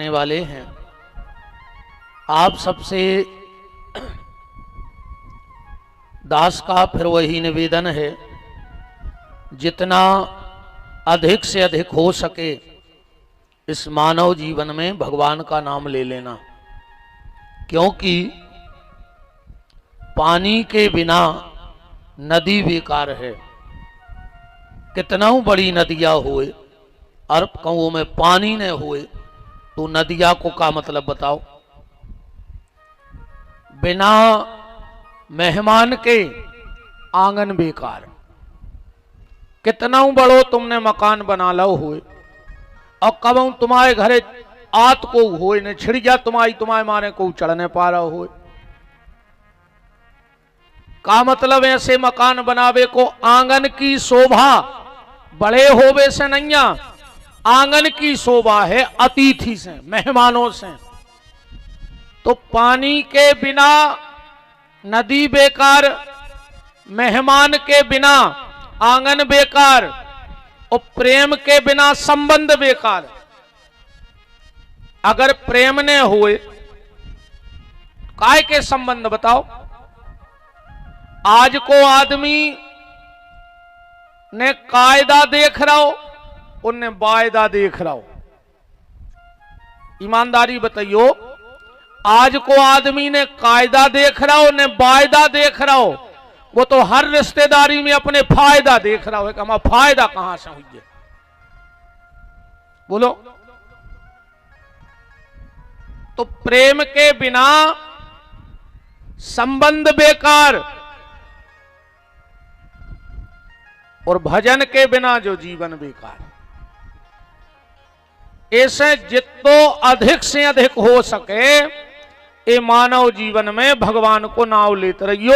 करने वाले हैं। आप सबसे दास का फिर वही निवेदन है, जितना अधिक से अधिक हो सके इस मानव जीवन में भगवान का नाम ले लेना, क्योंकि पानी के बिना नदी बेकार है। कितना बड़ी नदियां हुए और कुओं में पानी न हुए तो नदिया को का मतलब बताओ। बिना मेहमान के आंगन बेकार। कितना बड़ो तुमने मकान बना लो हुए और कब तुम्हारे घरे आत को होए ने छिड़ जा तुम्हारे मारे को चढ़ने पा रहा हो का मतलब ऐसे मकान बनावे को आंगन की शोभा बड़े होवे से नहीं, आंगन की शोभा है अतिथि से, मेहमानों से। तो पानी के बिना नदी बेकार, मेहमान के बिना आंगन बेकार और प्रेम के बिना संबंध बेकार। अगर प्रेम ने हुए काय के संबंध बताओ। आज को आदमी ने कायदा देख रहा हो, उनने वायदा देख रहा हो। ईमानदारी बताइयो, आज को आदमी ने कायदा देख रहा हो, उनने वायदा देख रहा हो। वो तो हर रिश्तेदारी में अपने फायदा देख रहा हो कि हमारा फायदा कहां से हुई है। बोलो। तो प्रेम के बिना संबंध बेकार और भजन के बिना जो जीवन बेकार। ऐसे जितो अधिक से अधिक हो सके ये मानव जीवन में भगवान को नाम लेते रहियो।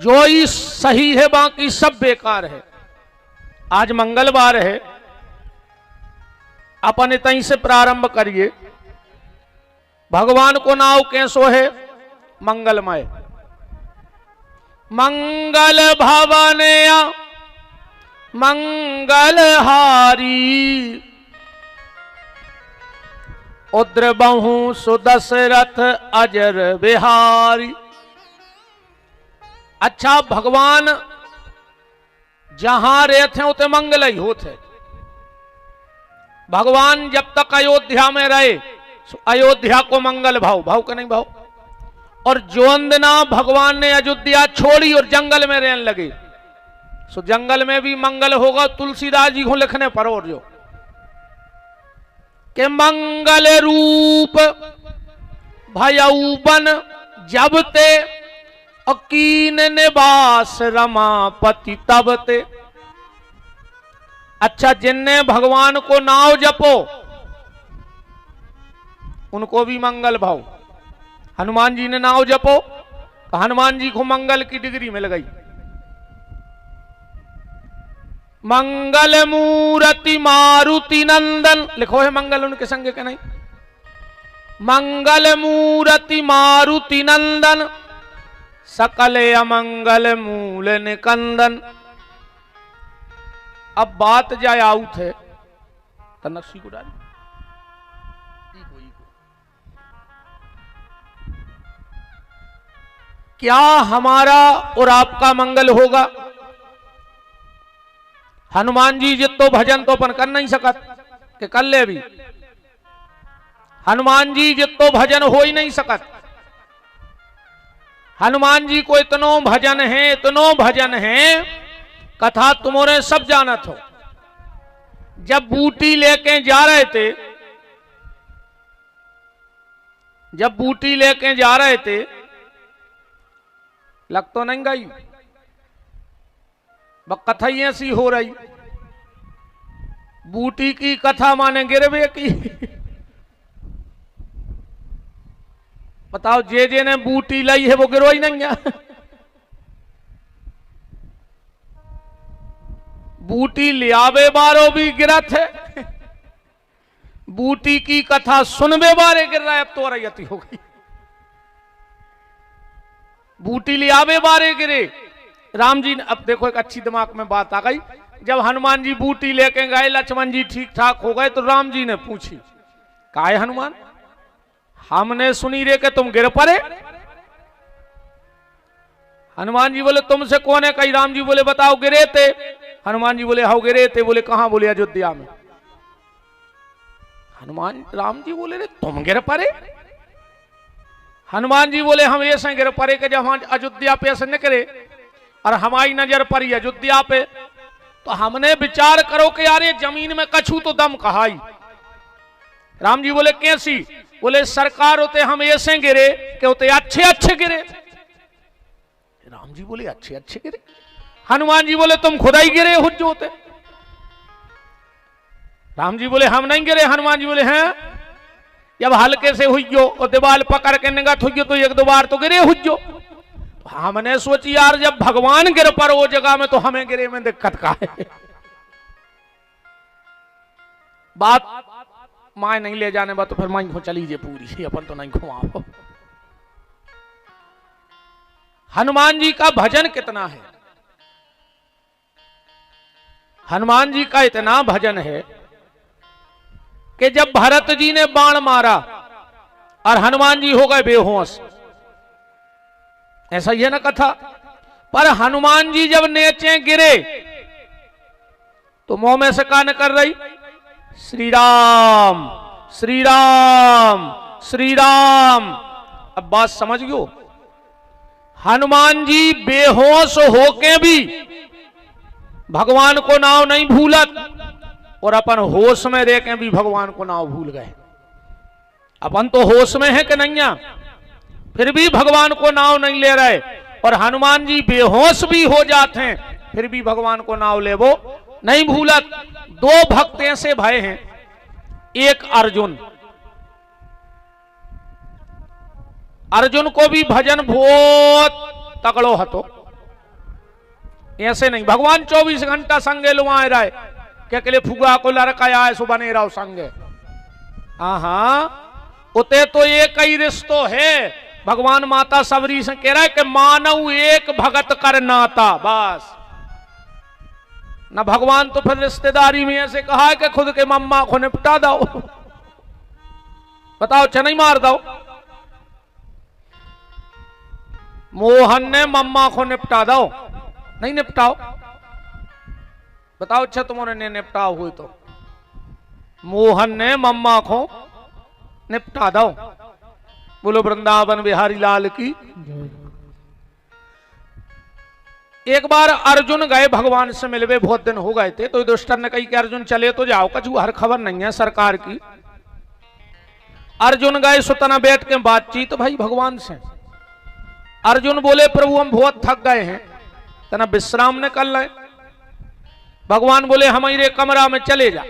जो ही सही है बाकी सब बेकार है। आज मंगलवार है, अपन इतनी से प्रारंभ करिए। भगवान को नाम कैसो है? मंगलमय। मंगल भवन मंगलहारी उद्र बहु सुदशरथ अजर बिहारी। अच्छा, भगवान जहां रहते होते मंगल ही होते। भगवान जब तक अयोध्या में रहे, अयोध्या को मंगल भाव, भाव का नहीं भाव। और जो अंदना भगवान ने अयोध्या छोड़ी और जंगल में रहने लगे, सो जंगल में भी मंगल होगा। तुलसीदास जी को लिखने पर और जो के मंगल रूप भयऊ बन जब ते अकीन निवास रमापति तब ते। अच्छा, जिनने भगवान को नाव जपो उनको भी मंगल भाव। हनुमान जी ने नाव जपो तो हनुमान जी को मंगल की डिग्री मिल गई। मंगल मूर्ति मारुति नंदन, लिखो है मंगल उनके संग के नहीं। मंगल मूर्ति मारुति नंदन सकल अमंगल मूल निकंदन। अब बात जाए आउट है तो नक्शी को डाली। क्या हमारा और आपका मंगल होगा? हनुमान जी जितो भजन तो अपन कर नहीं सकत कि कर ले भी। हनुमान जी जितो भजन हो ही नहीं सकत। हनुमान जी को इतनो भजन है, इतनो भजन है, कथा तुम्हारे सब जानत हो। जब बूटी लेके जा रहे थे, जब बूटी लेके जा रहे थे, लग तो नहीं गई, कथा ही ऐसी हो रही। बूटी की कथा माने गिरवे की। बताओ, जे ने बूटी लाई है वो गिरो ही नहीं है। बूटी लियावे बारो भी गिरत है, बूटी की कथा सुनवे बारे गिर रहा है। अब तो रैयती हो गई। बूटी लियावे बारे गिरे। राम जी ने, अब देखो एक अच्छी दिमाग में बात आ गई। जब हनुमान जी बूटी लेके गए, लक्ष्मण जी ठीक ठाक हो गए, तो राम जी ने पूछी काय हनुमान, हमने सुनी रे के तुम गिर पड़े। हनुमान जी बोले तुमसे कौन है कही। राम जी बोले बताओ गिरे थे। हनुमान जी बोले हाउ गिरे थे। बोले कहां। बोले अयोध्या में। हनुमान राम जी बोले रे तुम गिर पड़े। हनुमान जी बोले हम ऐसे गिर पड़े कि जब हम अयोध्या पे ऐसे निकले और हमारी नजर पड़ी अयोध्या पे, तो हमने विचार करो कि यार ये जमीन में कछू तो दम कहाई। राम जी बोले कैसी। बोले सरकार होते हम ऐसे गिरे कि होते अच्छे अच्छे गिरे। राम जी बोले अच्छे अच्छे गिरे। हनुमान जी बोले तुम खुदा ही गिरे हुज्जो होते। राम जी बोले हम नहीं गिरे। हनुमान जी बोले हैं जब हल्के से हुज्जो और दीवार पकड़ के निगत हुज्जो तो एक दो बार तो गिरे हुज्जो। तो हमने सोची यार जब भगवान गिर पर वो जगह में तो हमें गिरे में दिक्कत का है। बात माए नहीं ले जाने बा तो फिर माई को चली जे पूरी, अपन तो नहीं घुमाओ। हनुमान जी का भजन कितना है। हनुमान जी का इतना भजन है कि जब भरत जी ने बाण मारा और हनुमान जी हो गए बेहोश, ऐसा ही है ना कथा। पर हनुमान जी जब नीचे गिरे तो मुंह में से कान कर रही श्री राम श्री राम श्री राम। अब बात समझ गयो। हनुमान जी बेहोश होके भी भगवान को नाम नहीं भूलत और अपन होश में रह के भी भगवान को नाम भूल गए। अपन तो होश में है कि नहीं, फिर भी भगवान को नाम नहीं ले रहे। और हनुमान जी बेहोश भी हो जाते हैं फिर भी भगवान को नाम ले वो नहीं भूलत। दो भक्त ऐसे भय हैं, एक अर्जुन। अर्जुन को भी भजन बहुत तगड़ो हतो। ऐसे नहीं भगवान 24 घंटा संगे लुआए रहे क्या के लिए फुगा को लड़का आए सो बने रहो संगे। हाँ उते तो एक ही रिश्तो है। भगवान माता सबरी से कह रहा है कि मानव एक भगत कर नाता। बस ना भगवान तो फिर रिश्तेदारी में ऐसे कहा है कि खुद के मम्मा को निपटा दो। बताओ चनई मार दो। मोहन ने मम्मा को निपटा दो, नहीं निपटाओ। बताओ अच्छा तुम्हारे ने निपटाओ हुई तो मोहन ने मम्मा को निपटा दो। बोलो वृंदावन बिहारी लाल की। एक बार अर्जुन गए भगवान से मिलवे, बहुत दिन हो गए थे। तो युधिष्ठिर ने कही कि अर्जुन चले तो जाओ, कछु हर खबर नहीं है सरकार की। अर्जुन गए सुतना बैठ के बातचीत भाई भगवान से। अर्जुन बोले प्रभु हम बहुत थक गए हैं, तना विश्राम ने कर ले। भगवान बोले हमारे कमरा में चले जा।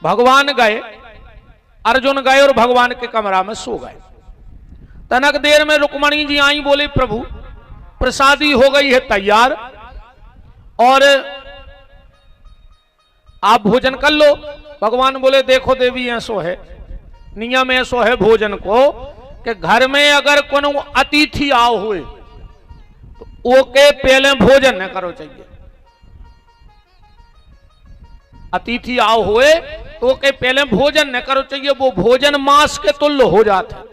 भगवान गए, अर्जुन गए और भगवान के कमरा में सो गए। तनक देर में रुक्मणी जी आई, बोले प्रभु प्रसादी हो गई है तैयार और आप भोजन कर लो। भगवान बोले देखो देवी ऐसो है, नियम ऐसो है भोजन को कि घर में अगर कोनो अतिथि आओ हुए तो ओके पहले भोजन न करो चाहिए। अतिथि आओ हुए तो ओके पहले भोजन न करो चाहिए, वो भोजन मांस के तुल्य हो जाता है।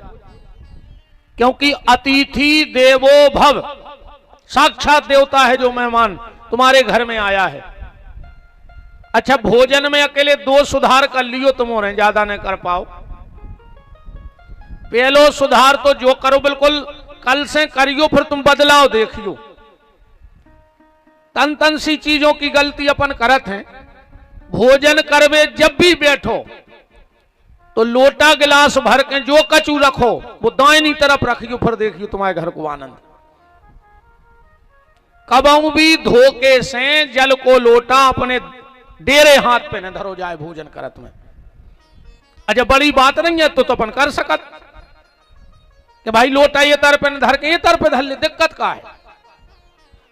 क्योंकि अतिथि देवो भव, साक्षात देवता है जो मेहमान तुम्हारे घर में आया है। अच्छा भोजन में अकेले 2 सुधार कर लियो तुमने, ज्यादा नहीं कर पाओ। पहलो सुधार तो जो करो बिल्कुल कल से करियो, फिर तुम बदलाव देखियो। तन तन सी चीजों की गलती अपन करत हैं। भोजन करवे जब भी बैठो तो लोटा गिलास भर के जो कचू रखो वो दाहिनी तरफ रखियो, फिर देखियो तुम्हारे घर को आनंद। कबहू भी धोखे से जल को लोटा अपने डेरे हाथ पे न धरो जाए भोजन करत में। अच्छा बड़ी बात नहीं है तो अपन कर सकत कि भाई लोटा ये तर पे न धर के ये तर पे धर ले, दिक्कत का है।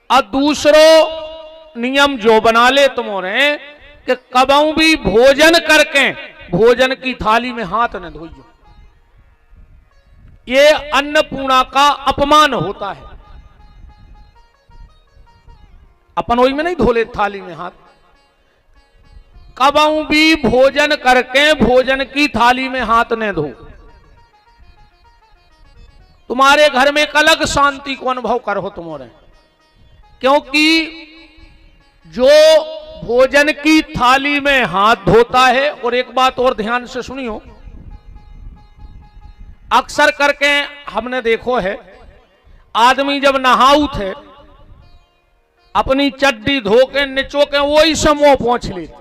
और दूसरो नियम जो बना ले तुमने कि कबहू भी भोजन करके भोजन की थाली में हाथ न धोइयो। ये अन्नपूर्णा का अपमान होता है। अपन वही में नहीं धो ले थाली में हाथ। कबहू भी भोजन करके भोजन की थाली में हाथ न धो। तुम्हारे घर में एक अलग शांति को अनुभव करो तुम्हारे, क्योंकि जो भोजन की थाली में हाथ धोता है। और एक बात और ध्यान से सुनियो, अक्सर करके हमने देखो है, आदमी जब नहाऊ थे अपनी चड्डी धो के निचो के वही से मुंह पहुंच लेते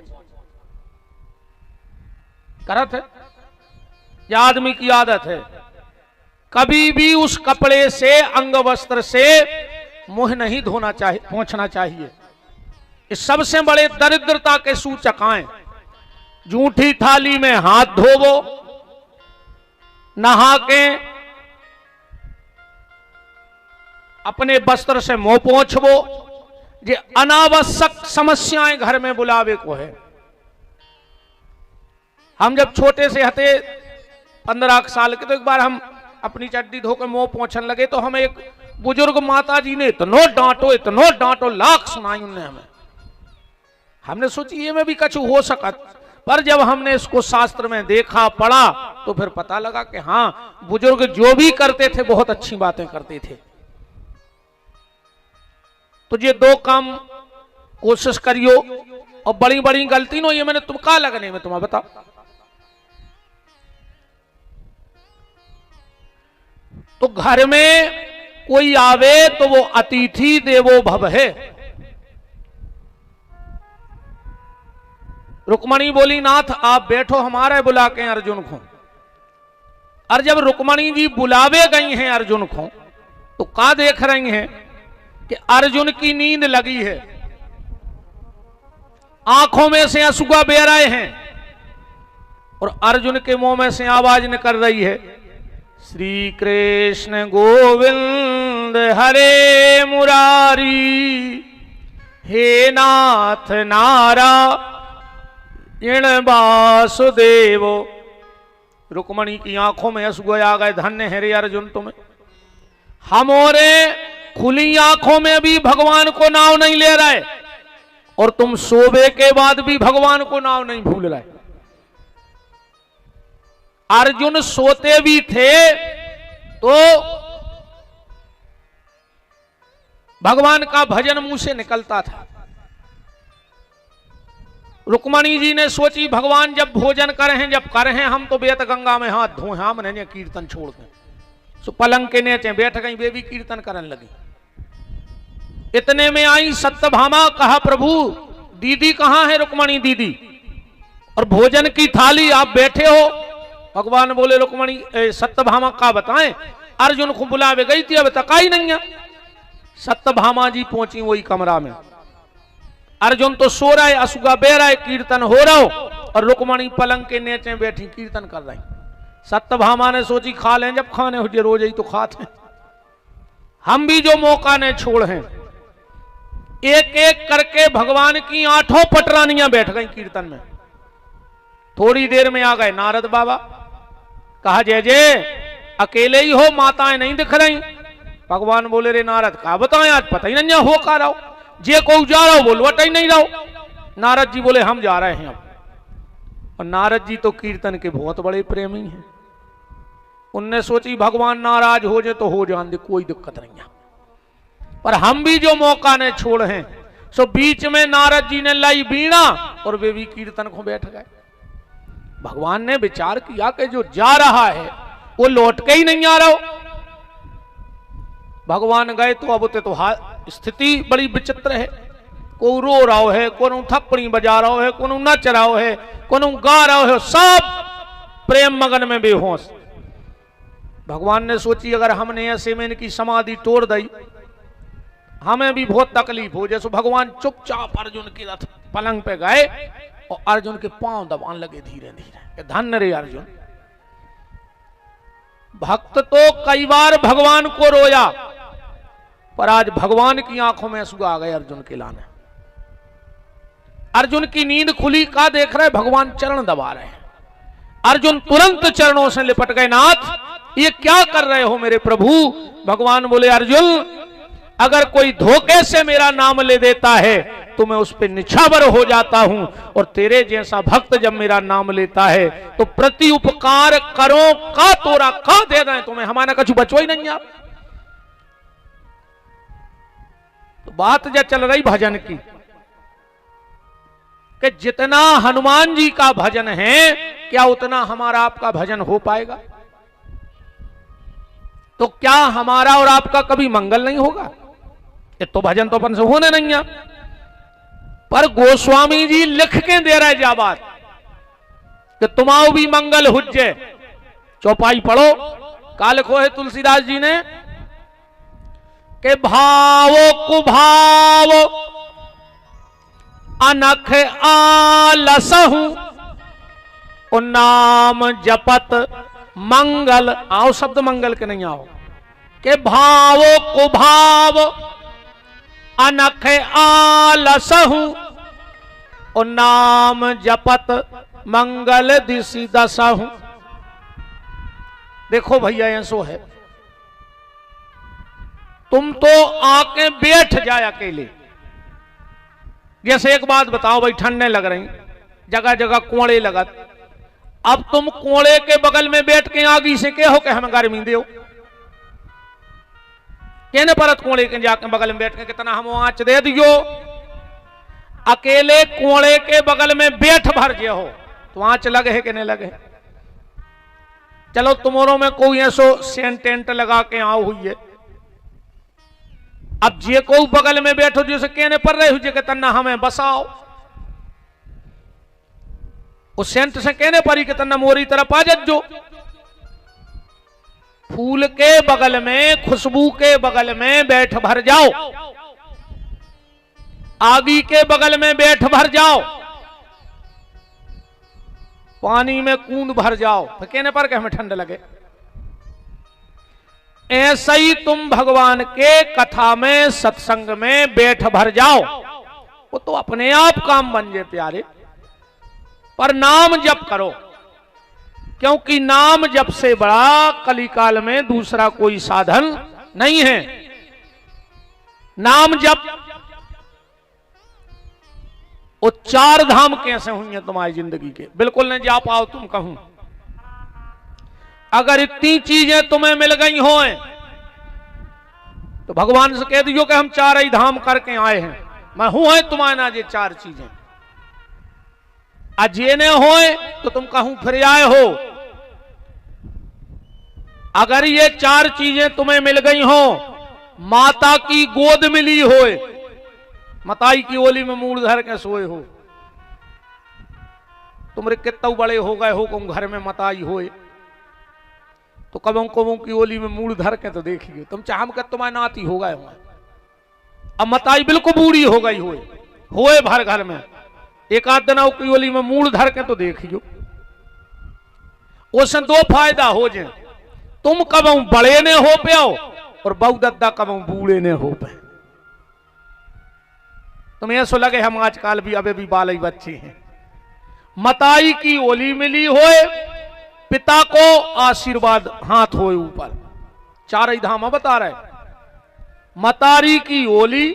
करत है। यह आदमी की आदत है, कभी भी उस कपड़े से अंग वस्त्र से मुंह नहीं धोना चाहिए, पहुंचना चाहिए। इस सबसे बड़े दरिद्रता के सूचक हैं। जूठी थाली में हाथ धोवो, नहा के अपने वस्त्र से मुंह पोंछवो। ये अनावश्यक समस्याएं घर में बुलावे को है। हम जब छोटे से हते 15 साल के, तो एक बार हम अपनी चड्डी धो के मुंह पोंछने लगे, तो हमें एक बुजुर्ग माता जी ने इतनो डांटो, लाख सुनाई उनने हमें। हमने सोची ये में भी कुछ हो सकत, पर जब हमने इसको शास्त्र में देखा पढ़ा तो फिर पता लगा कि हाँ, बुजुर्ग जो भी करते थे बहुत अच्छी बातें करते थे। तो ये दो काम कोशिश करियो, और बड़ी बड़ी गलती नो ये मैंने तुम का लगने में तुम्हें बता। तो घर में कोई आवे तो वो अतिथि देवो भव है। रुक्मणी बोली, नाथ आप बैठो, हमारे बुला के अर्जुन को। और जब रुक्मणी जी बुलावे गई हैं अर्जुन को, तो क्या देख रही हैं कि अर्जुन की नींद लगी है, आंखों में से आंसुआ बह रहे हैं, और अर्जुन के मुंह में से आवाज निकल रही है, श्री कृष्ण गोविंद हरे मुरारी, हे नाथ नारायण वासुदेव। रुक्मणी की आंखों में आंसू आ गए। धन्य है रे अर्जुन तुम्हें। हमारे खुली आंखों में भी भगवान को नाम नहीं ले रहे, और तुम सोबे के बाद भी भगवान को नाम नहीं भूल रहे। अर्जुन सोते भी थे तो भगवान का भजन मुंह से निकलता था। रुक्मणी जी ने सोची भगवान जब भोजन कर हैं, जब कर हैं, हम तो बेत गंगा में हाथ धोए, हमने कीर्तन छोड़ के सो पलंग के नीचे बैठ गई, वे भी कीर्तन करने लगी। इतने में आई सत्यभामा। कहा प्रभु दीदी कहां है? रुक्मणी दीदी, और भोजन की थाली आप बैठे हो। भगवान बोले रुक्मणी सत्यभामा का बताएं, अर्जुन को बुलावे गई थी, अब तक आई नहीं है। सत्यभामा जी पहुंची वही कमरा में। अर्जुन तो सो रहा है, असुगा बह रहा है, कीर्तन हो रहा हो, और रुक्मणी पलंग के नीचे बैठी कीर्तन कर रही। सत्यभामा ने सोची खा लें, जब खाने हो जे रोज ही तो खाते हैं, हम भी जो मौका ने छोड़ हैं। एक एक करके भगवान की 8 पटरानियां बैठ गई कीर्तन में। थोड़ी देर में आ गए नारद बाबा। कहा जय जय, अकेले ही हो, माताएं नहीं दिख रही। भगवान बोले रे नारद का बताएं, आज पता ही नहीं हो का रहो, जे को जा रहा हो बोलवट ही नहीं रहो। नारद जी बोले हम जा रहे हैं अब। और नारद जी तो कीर्तन के बहुत बड़े प्रेमी हैं। उनने सोची भगवान नाराज हो जाए तो हो जान दे, कोई दिक्कत नहीं है, पर हम भी जो मौका ने छोड़ हैं। सो बीच में नारद जी ने लाई बीणा, और वे भी कीर्तन को बैठ गए। भगवान ने विचार किया कि जो जा रहा है वो लौट के ही नहीं आ रहा हो। भगवान गए तो अब तो स्थिति बड़ी विचित्र है। को रो रहा है, को थप्पड़ी बजा रहा है, को नच रहा है, को गा रहा है, सब प्रेम मगन में बेहोश। भगवान ने सोची अगर हमने ऐसे में इनकी समाधि तोड़ दी, हमें भी बहुत तकलीफ हो। जैसे भगवान चुपचाप अर्जुन की रथ पलंग पे गए और अर्जुन के पांव दबाने लगे धीरे धीरे। धन्य रे अर्जुन। भक्त तो कई बार भगवान को रोया, पर आज भगवान की आंखों में आंसू आ गए अर्जुन के लाने। अर्जुन की नींद खुली, का देख रहे भगवान चरण दबा रहे हैं। अर्जुन तुरंत चरणों से लिपट गए। नाथ ये क्या कर रहे हो मेरे प्रभु? भगवान बोले अर्जुन अगर कोई धोखे से मेरा नाम ले देता है तो मैं उस पे निछावर हो जाता हूं। और तेरे जैसा भक्त जब मेरा नाम लेता है तो प्रति उपकार करो का तोरा का दे रहे तुम्हें, हमारा कछु बचो ही नहीं आप। तो बात जो चल रही भजन की कि जितना हनुमान जी का भजन है क्या उतना हमारा आपका भजन हो पाएगा? तो क्या हमारा और आपका कभी मंगल नहीं होगा? ये तो भजन तो अपन से होने नहीं है। पर गोस्वामी जी लिख के दे रहे जा बात कि तुम्हारा भी मंगल हुज्जे। चौपाई पढ़ो, काल को है तुलसीदास जी ने के भावो कुभाव अनख आलसहु और नाम जपत मंगल। आओ शब्द मंगल के नहीं आओ के भावो कुभाव अनख आलसहु और नाम जपत मंगल दिशि दसहु। देखो भैया ऐसो है, तुम तो आके बैठ जाए अकेले। जैसे एक बात बताओ भाई, ठंडे लग रही, जगह जगह कोड़े लगत, अब तुम कोड़े के बगल में बैठ के आगी से कहो कि हमें गर्मी दो, कहने परत कोड़े के जाके बगल में बैठ के कितना हम आंच दे दियो। अकेले कोड़े के बगल में बैठ भर जे हो तो आंच लगे है कि नहीं लगे? चलो तुम्हारों में कोई ऐसो सेंट टेंट लगा के आओ हुई है, अब जे को बगल में बैठो जैसे कहने पर रहे हुए कि तन्ना हमें बसाओ, उस सेंट से कहने पर ही कि तन्ना मोरी तरफ आ जो। फूल के बगल में, खुशबू के बगल में बैठ भर जाओ, आगी के बगल में बैठ भर जाओ, पानी में कूद भर जाओ, कहने पर कि हमें ठंड लगे। ऐसा ही तुम भगवान के कथा में, सत्संग में बैठ भर जाओ, वो तो अपने आप काम बन जाए प्यारे। पर नाम जप करो, क्योंकि नाम जप से बड़ा कलिकाल में दूसरा कोई साधन नहीं है। नाम जप, वो चार धाम कैसे हुई है तुम्हारी जिंदगी के? बिल्कुल नहीं जा पाओ तुम कहूं। अगर इतनी चीजें तुम्हें मिल गई हो तो भगवान से कह दियो कि हम चार ही धाम करके आए हैं, मैं हूं है तुम्हारे ना ये चार चीजें। अजे ने हो तो तुम कहूं फिर आए हो। अगर ये चार चीजें तुम्हें मिल गई हो, माता की गोद मिली हो, मताई की ओली में मूड़ धर के सोए हो, तुमरे कितने बड़े हो गए हो तुम घर में मताई होए, तो कबों कबों की ओली में मूड़ धर के तो देखिए, तुम चाहम कर तुम्हारे नाती हो गए हो। अब मताई बिल्कुल बूढ़ी हो गई होए भर घर में, एक आध दिन की ओली में मूड़ धर के तो देखियो। उससे दो फायदा हो जाए, तुम कबों बड़े ने हो पे और बहु दद्दा कबों बूढ़े ने हो पे। तुम्हें ऐसा लगे हम आजकल भी अबे भी बाल ही बच्चे हैं। मताई की ओली मिली होए, पिता को आशीर्वाद हाथ होए ऊपर, चार ही धाम बता रहे। मतारी की ओली,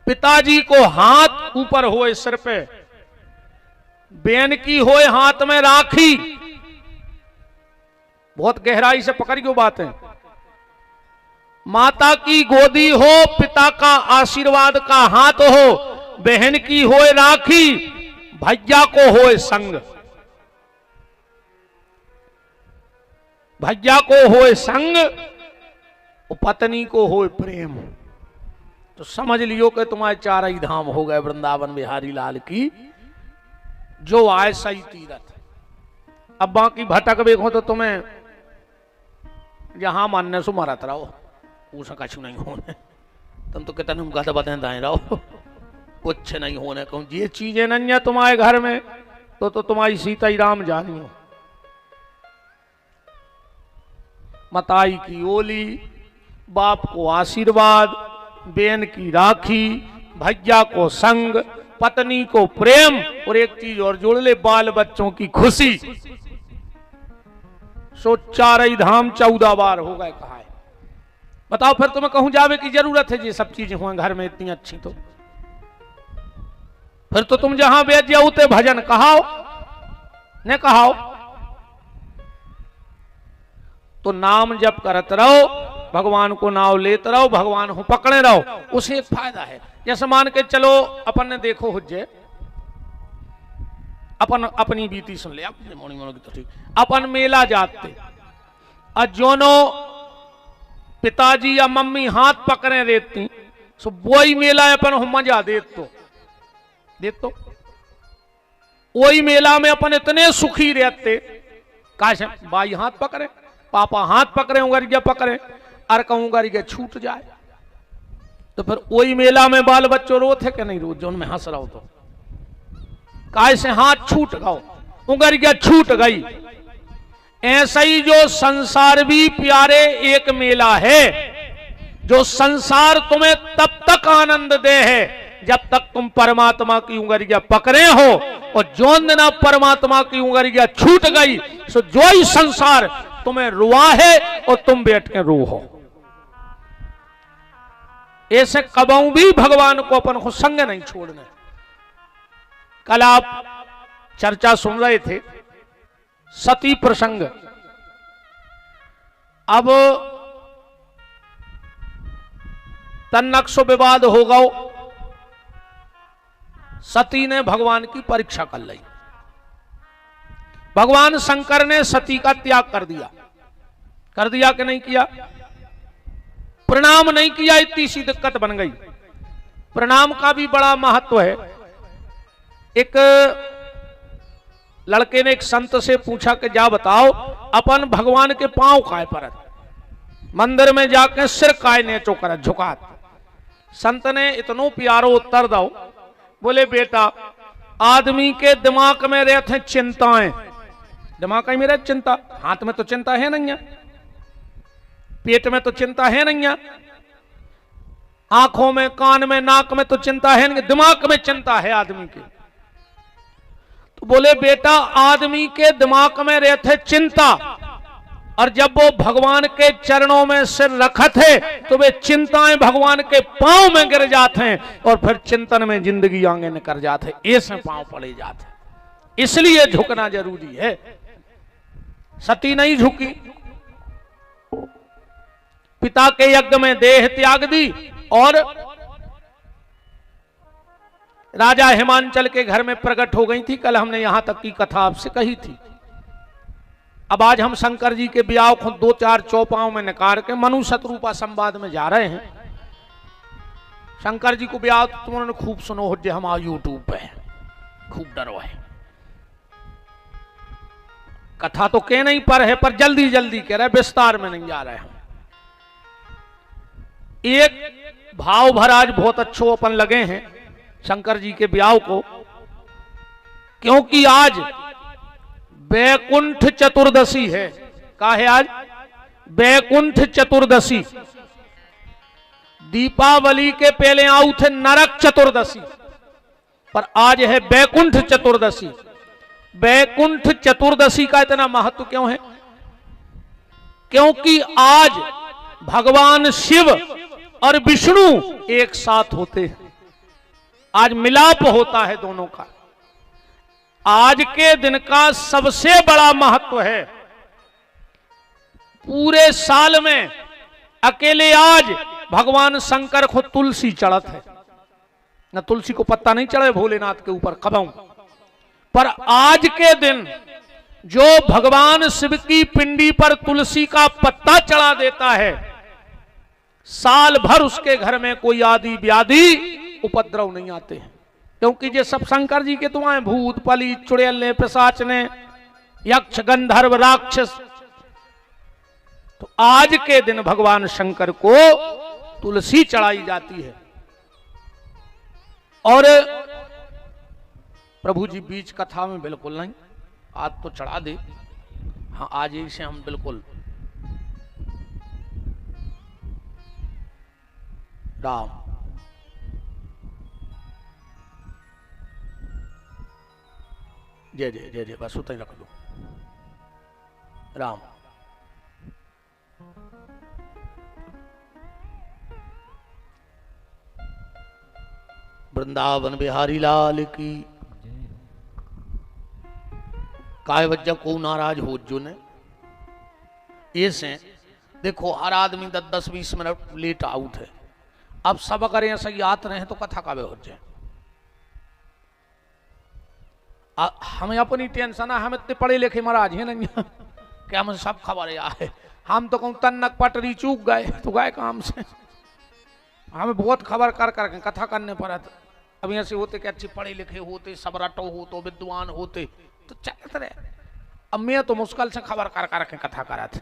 पिताजी को हाथ ऊपर होए सिर पे, बहन की होए हाथ में राखी। बहुत गहराई से पकड़ियो बात है। माता की गोदी हो, पिता का आशीर्वाद का हाथ हो, बहन की होए राखी, भैया को होए संग, भैया को होए संग, पत्नी को होए प्रेम। तो समझ लियो कि तुम्हारे चार ही धाम हो गए वृंदावन बिहारी लाल की, जो आए सही तीरथ। अब बाकी भटक देखो तो तुम्हें जहां मानने सो मरत रहो, उसे कछु नहीं होने। तुम तो कहते हम गद बदे दाए रहो, कुछ नहीं होने। कहूं ये चीजें नहीं है तुम्हारे घर में तो तुम्हारी सीता ही राम जानियो। मताई की ओली, बाप को आशीर्वाद, बेन की राखी, भैया को संग, पत्नी को प्रेम, और एक चीज और जोड़ ले, बाल बच्चों की खुशी। सो चार ही धाम 14 बार हो गए कहा है। बताओ फिर तुम्हें कहूं जावे की जरूरत है? ये सब चीजें हुआ घर में इतनी अच्छी, तो फिर तो तुम जहां बेच जाओ ते भजन कहाओ ने कहाओ। तो नाम जप करत रहो, भगवान को नाव लेते रहो, भगवान को पकड़े रहो, उसे एक फायदा है। जैसे मान के चलो अपन ने देखो हुज्जे, अपन अपनी बीती सुन ले, अपने मोनी मोनो की तो ठीक। अपन मेला जाते अजोनो पिताजी या मम्मी हाथ पकड़े देती, सो वही मेला अपन हो मजा देत तो वही मेला में अपन इतने सुखी रहते। काश भाई हाथ पकड़े, पापा हाथ पकड़े, उंगरिया पकड़े, और कहूं उंगरिया छूट जाए, तो फिर वही मेला में बाल बच्चों रो थे कि नहीं रो, जो उनमें हंस रहा हो तो काय से हाथ छूट गओ, उंगरिया छूट गई। ऐसा ही जो संसार भी प्यारे एक मेला है, जो संसार तुम्हें तब तक आनंद दे है जब तक तुम परमात्मा की उंगलियां पकड़े हो, और जोन दिन परमात्मा की उंगलियां छूट गई, सो जो ही संसार तुम्हें रुआ है और तुम बैठ के रो हो। ऐसे कबहू भी भगवान को अपन को संग नहीं छोड़ने। कल आप चर्चा सुन रहे थे सती प्रसंग। अब तन्नक्सो विवाद हो गओ, सती ने भगवान की परीक्षा कर ली। भगवान शंकर ने सती का त्याग कर दिया कि नहीं किया? प्रणाम नहीं किया, इतनी सी दिक्कत बन गई। प्रणाम का भी बड़ा महत्व है। एक लड़के ने एक संत से पूछा कि जा बताओ अपन भगवान के पांव काय पर, मंदिर में जाके सिर काय नेचो कर झुकात। संत ने इतनो प्यारो उत्तर दो, बोले बेटा आदमी के दिमाग में रहते चिंताएं, दिमाग में रहती चिंता, हाथ में तो चिंता है नहीं है, पेट में तो चिंता है नहीं है, आंखों में, कान में, नाक में तो चिंता है नहीं, दिमाग में चिंता है आदमी के। तो बोले बेटा आदमी के दिमाग में रहते चिंता, और जब वो भगवान के चरणों में सिर रखत है तो वे चिंताएं भगवान के पांव में गिर जाते हैं, और फिर चिंतन में जिंदगी आगे निकल जाते, ऐसे पांव पड़े जाते। इसलिए झुकना जरूरी है। सती नहीं झुकी, पिता के यज्ञ में देह त्याग दी, और राजा हिमांचल के घर में प्रकट हो गई थी। कल हमने यहां तक की कथा आपसे कही थी। अब आज हम शंकर जी के ब्याह को 2-4 चौपाओं में निकाल के मनु शत्रुपा संवाद में जा रहे हैं। शंकर जी को ब्याह तो तुमने खूब सुनो हो, हम यूट्यूब पे खूब डरो है। कथा तो के नहीं पर है, पर जल्दी जल्दी कह रहे, विस्तार में नहीं जा रहे हम। एक भाव भराज बहुत अच्छो अपन लगे हैं शंकर जी के ब्याह को, क्योंकि आज बैकुंठ चतुर्दशी है। का है आज? बैकुंठ चतुर्दशी। दीपावली के पहले आऊ थे नरक चतुर्दशी, पर आज है बैकुंठ चतुर्दशी। बैकुंठ चतुर्दशी का इतना महत्व क्यों है? क्योंकि आज भगवान शिव और विष्णु एक साथ होते हैं। आज मिलाप होता है दोनों का। आज के दिन का सबसे बड़ा महत्व है। पूरे साल में अकेले आज भगवान शंकर को तुलसी चढ़त है। न तुलसी को पत्ता नहीं चढ़े भोलेनाथ के ऊपर कबहू, पर आज के दिन जो भगवान शिव की पिंडी पर तुलसी का पत्ता चढ़ा देता है, साल भर उसके घर में कोई आदि व्याधि उपद्रव नहीं आते हैं। क्योंकि ये सब शंकर जी के दुआएं, भूत पलीत चुड़ैल ने, पिशाच ने, यक्ष गंधर्व राक्षस। तो आज के दिन भगवान शंकर को तुलसी चढ़ाई जाती है। और प्रभु जी बीच कथा में बिल्कुल नहीं, आज तो चढ़ा दे। हाँ आज इसे हम बिल्कुल राम जय जय जय जय, बस उतना ही रख दो। राम वृंदावन बिहारी लाल की। काय वजह को नाराज हो जो ने ये से देखो हर आदमी 10-20 मिनट लेट आउट है। अब सब अगर ऐसा याद रहे तो कथा कावे हो जाए। हमें अपनी टेंशन है, हम इतने पढ़े लिखे महाराज है नहीं क्या हमें सब खबर है। हम तो कहूँ तन्नक पटरी चूक गए तो गए काम से। हमें बहुत खबर कर करके कथा करने पड़ा था। अब ऐसे होते कि अच्छे पढ़े लिखे होते, सब रटो हो तो विद्वान होते तो चलते रहे। अब मैं तो मुश्किल से खबर कर करके कथा करा था।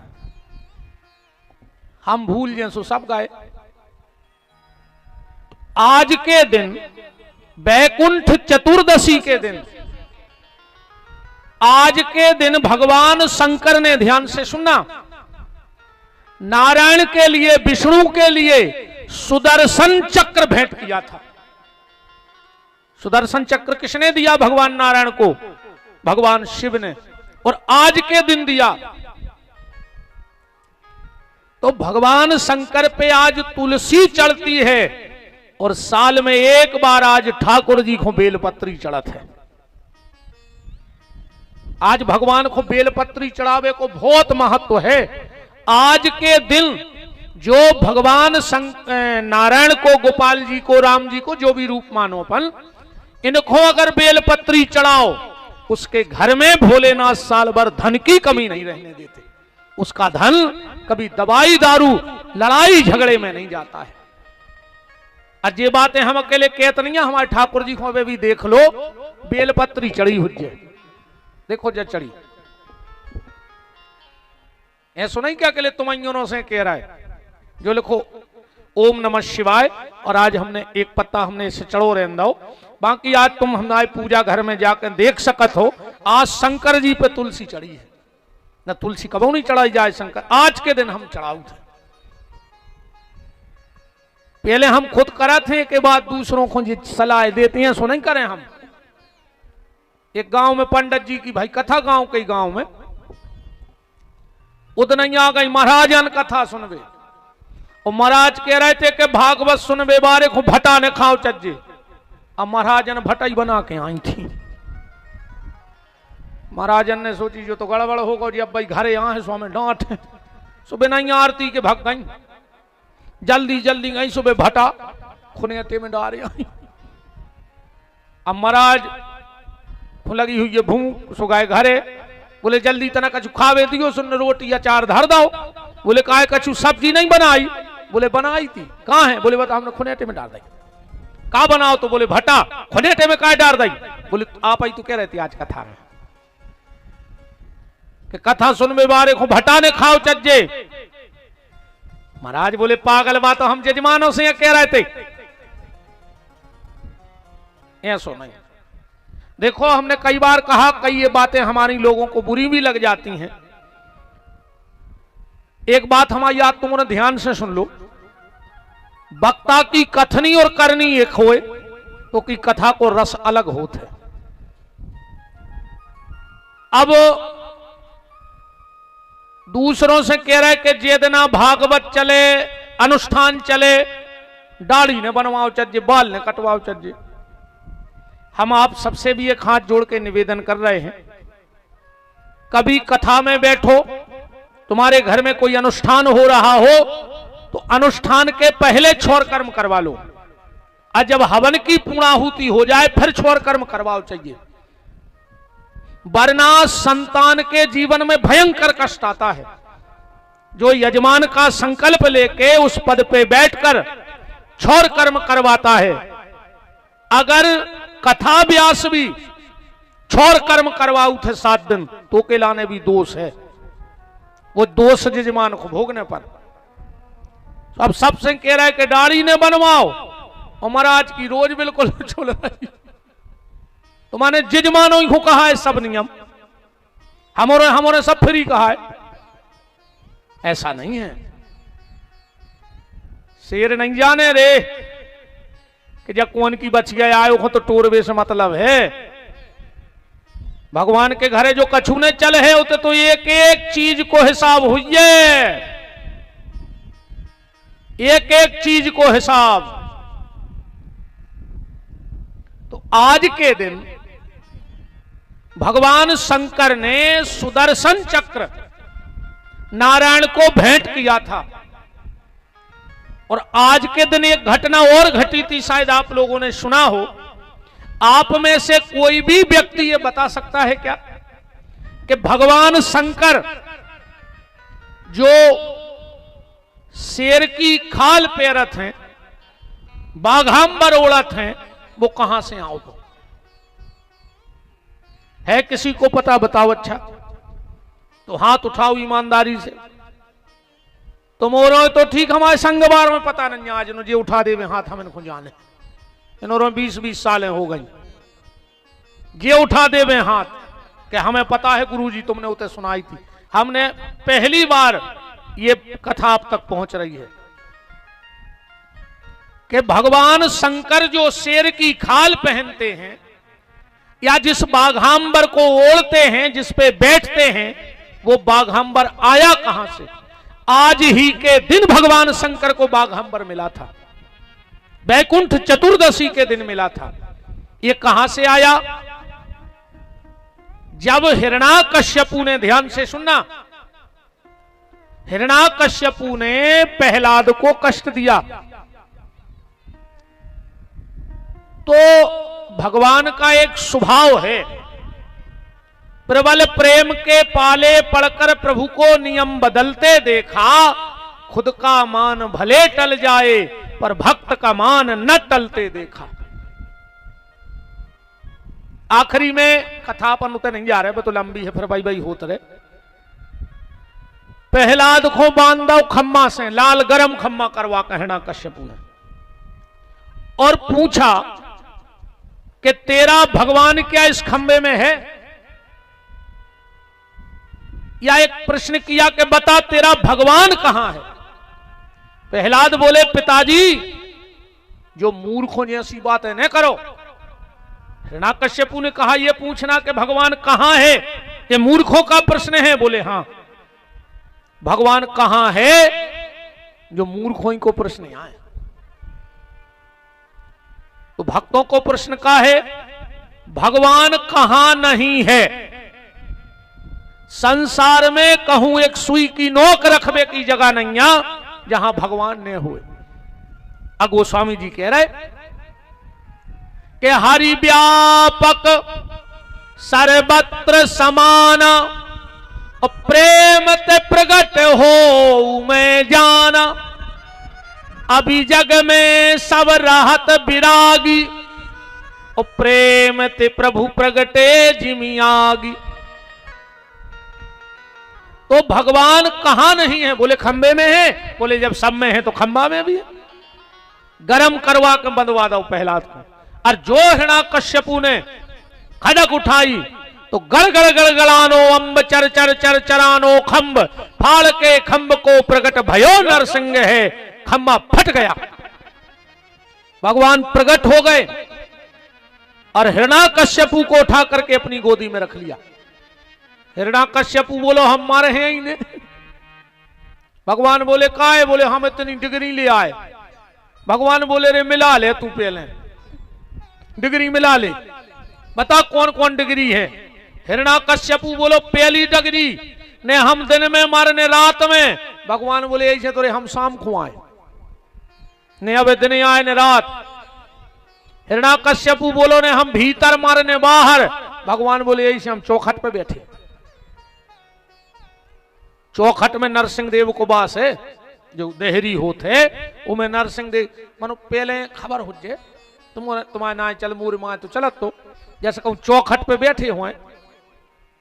हम भूल जाए सो सब गए। आज के दिन बैकुंठ चतुर्दशी के दिन, आज के दिन भगवान शंकर ने, ध्यान से सुनना, नारायण के लिए, विष्णु के लिए सुदर्शन चक्र भेंट किया था। सुदर्शन चक्र किसने दिया? भगवान नारायण को भगवान शिव ने। और आज के दिन दिया तो भगवान शंकर पे आज तुलसी चढ़ती है और साल में एक बार आज ठाकुर जी को बेलपत्री चढ़त है। आज भगवान को बेलपत्री चढ़ावे को बहुत महत्व है। आज के दिन जो भगवान नारायण को, गोपाल जी को, राम जी को, जो भी रूप मानो अपन, इनको अगर बेलपत्री चढ़ाओ, उसके घर में भोलेनाथ साल भर धन की कमी नहीं रहने देते। उसका धन कभी दवाई दारू लड़ाई झगड़े में नहीं जाता है। आज ये बातें हम अकेले कहते नहीं है, हमारे ठाकुर जी को भी देख लो, बेलपत्री चढ़ी हुई है, देखो जब चढ़ी। ऐसा नहीं क्या अकेले तुम से कह रहा है। जो लिखो ओम नमः शिवाय, और आज हमने एक पत्ता हमने इसे चढ़ो रहने दो। बाकी आज तुम हमारे पूजा घर में जाकर देख सकत हो, आज शंकर जी पे तुलसी चढ़ी है। न तुलसी कबो नहीं चढ़ाई जाए शंकर, आज के दिन हम चढ़ाऊ थे। पहले हम खुद करा थे के बाद दूसरों को सलाह देते हैं, सो नहीं करें हम। एक गांव में पंडित जी की भाई कथा, गांव के गांव में उतनी आ गई, महाराजन कथा सुनवे। और महाराज कह रहे थे कि भागवत सुनवे बारे को भटा ने खाओ चज्जे। अब महाराजन भटाई बना के आई थी। महाराजन ने सोची जो तो गड़बड़ होगा जी, अब भाई घरे यहाँ है सो हमें डांट है। सुबह नहीं आरती के भग गई, जल्दी जल्दी गई सुबह भटा खुनेते में डाल आई। अब महाराज लगी हुई है भूख, सो गए घरे। बोले जल्दी तना कछु खावे दियो, सुन रोटी अचार धर दो। बोले काहे कछु सब्जी नहीं बनाई? बोले बनाई थी। कहाँ है? बोले बता हमने खुनेटे में डाल दी। का बनाओ? तो बोले भटा। खुनेटे में काहे डाल दी? बोले आप आई तो कह रहे थे आज कथा में कि कथा सुनवे बारे को भटा ने खाओ चज्जे। महाराज बोले पागल बात, तो हम जजमानों से कह रहे थे। ऐसो नहीं। देखो हमने कई बार कहा, कई ये बातें हमारी लोगों को बुरी भी लग जाती हैं। एक बात हमारी याद तुमने ध्यान से सुन लो, वक्ता की कथनी और करनी एक होए तो की कथा को रस अलग होते। अब दूसरों से कह रहे कि जेदना भागवत चले, अनुष्ठान चले, दाढ़ी ने बनवाओ चज्जे, बाल ने कटवाओ चज्जे। हम आप सबसे भी एक हाथ जोड़ के निवेदन कर रहे हैं, कभी कथा में बैठो, तुम्हारे घर में कोई अनुष्ठान हो रहा हो तो अनुष्ठान के पहले छोर कर्म करवा लो, और जब हवन की पूर्णाहुति हो जाए फिर छोर कर्म करवाओ चाहिए। वरना संतान के जीवन में भयंकर कष्ट आता है। जो यजमान का संकल्प लेके उस पद पे बैठकर छोर कर्म करवाता है, अगर कथा व्यास भी छोर कर्म करवाऊ थे 7 दिन तो के लाने भी दोष है। वो दोष यजमान को भोगने पर अब सबसे कह रहा है कि दाढ़ी ने बनवाओ, और महाराज की रोज बिल्कुल छुल रही। तो माने जजमानों ही को कहा है सब नियम, हमारे सब फ्री कहा है। ऐसा नहीं है। शेर नहीं जाने रे कि जब कौन की बच गया आयो हो तो टोरवे से मतलब है। भगवान के घरे जो कछुने चल है उते तो एक एक चीज को हिसाब हुई है, एक एक चीज को हिसाब। आज के दिन भगवान शंकर ने सुदर्शन चक्र नारायण को भेंट किया था। और आज के दिन एक घटना और घटी थी, शायद आप लोगों ने सुना हो। आप में से कोई भी व्यक्ति ये बता सकता है क्या कि भगवान शंकर जो शेर की खाल पेरत हैं, बाघांबर ओढ़त हैं, वो कहां से आओ? है किसी को पता? बताओ। अच्छा तो हाथ उठाओ ईमानदारी से। तुम और तो ठीक, हमारे संगवार में पता नहीं आज नो जे उठा देवे हाथ, हम इनको जाने इन्होंने 20-20 सालें हो गई, ये उठा देवे हाथ कि हमें पता है गुरुजी, तुमने उसे सुनाई थी। हमने पहली बार ये कथा अब तक पहुंच रही है कि भगवान शंकर जो शेर की खाल पहनते हैं या जिस बाघांबर को ओढ़ते हैं, जिस पे बैठते हैं, वो बाघांबर आया कहां से? आज ही के दिन भगवान शंकर को बाघांबर मिला था, वैकुंठ चतुर्दशी के दिन मिला था। ये कहां से आया? जब हिरण्याकश्यपु ने, ध्यान से सुनना, हिरण्याकश्यपु ने प्रहलाद को कष्ट दिया तो भगवान का एक स्वभाव है, प्रबल प्रेम के पाले पड़कर प्रभु को नियम बदलते देखा, खुद का मान भले टल जाए पर भक्त का मान न टलते देखा। आखिरी में कथा अपन उतर नहीं जा रहे, तो लंबी है, फिर भाई भाई होते रहे। प्रहलाद को बांधा खम्मा से, लाल गरम खम्मा करवा हिरण्याकश्यपु ने, और पूछा कि तेरा भगवान क्या इस खंबे में है? या एक प्रश्न किया कि बता तेरा भगवान कहां है? प्रहलाद बोले, पिताजी जो मूर्खों जैसी बात है न करो। हिरण्याकश्यपु ने कहा, यह पूछना कि भगवान कहां है ये मूर्खों का प्रश्न है? बोले हाँ, भगवान कहां है जो मूर्खों को प्रश्न आए। तो भक्तों को प्रश्न का है, भगवान कहां नहीं है? संसार में कहूं एक सुई की नोक रखबे की जगह नहीं है जहां भगवान ने हुए। अब गोस्वामी जी कह रहे कि हरि व्यापक सर्वत्र समान, प्रेम ते प्रगट हो मैं जाना, अभी जग में सब राहत विरागी, और प्रेम ते प्रभु प्रगटे जिमियागी। तो भगवान कहां नहीं है? बोले खंबे में है। बोले जब सब में है तो खंबा में भी है। गरम करवा के बंधवा दो प्रहलाद को। और जो हिरण्याकश्यपु ने खड़क उठाई तो गड़ गड़ गड़गड़ानो अंब चर चर चर चरानो खंब, फाड़ के खंब को प्रगट भयो नरसिंह है, खंबा फट गया, भगवान प्रकट हो गए और हिरण्याकश्यपु को उठा करके अपनी गोदी में रख लिया। हिरण्याकश्यपु बोलो हम मारे हैं ही नहीं। भगवान बोले काहे? बोले हम इतनी डिग्री ले आए। भगवान बोले रे मिला ले तू, पहले डिग्री मिला ले, बता कौन कौन डिग्री है। हिरण्याकश्यपु बोलो पहली डिग्री ने हम दिन में मारने रात में। भगवान बोले ऐसे तो रे हम शाम को आए ने, अब दिन आए ने रात। हिरण्याकश्यपु बोलो ने हम भीतर मारने बाहर। भगवान बोले ऐसे हम चौखट पे बैठे। चौखट में नरसिंह देव को बास है, जो देहरी होते उमें नरसिंह देव मनो पहले खबर हो जाए तुम्हारे ना चल मूर माए तो चलत, तो जैसे कहूं चौखट पे बैठे हुए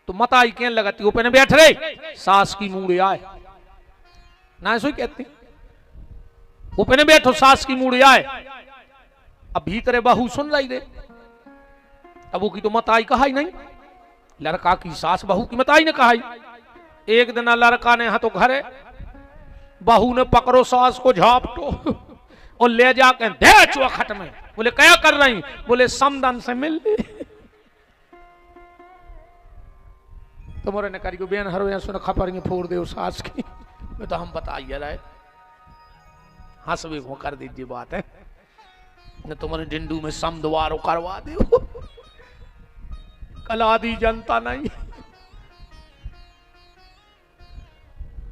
तो मत आई क्या लगाती, ऊपर बैठ रहे सास की मूड़े आए ना, ऐसा ही कहती ऊपर बैठो सास की मूड़े आए। अब भीतरे बहू सुन रही दे, अब वो की तो मत आई कहा ही नहीं, लड़का की सास बहू की मत आई ने कहा। एक दिन लड़का ने तो घर है, बहू ने पकड़ो सास को झापटो और ले जाकर दे चौखट में। बोले क्या कर रही? बोले समदन से मिल ली। तुम्हारे ने करी को बेन हरो या सुन खपरियां फोड़ दे सास की, तो हम बताइए रहे हंसवे को कर दीजिए बात है। न तुम्हारे डिंडू में समद्वार करवा दे, कल आदि जनता नहीं।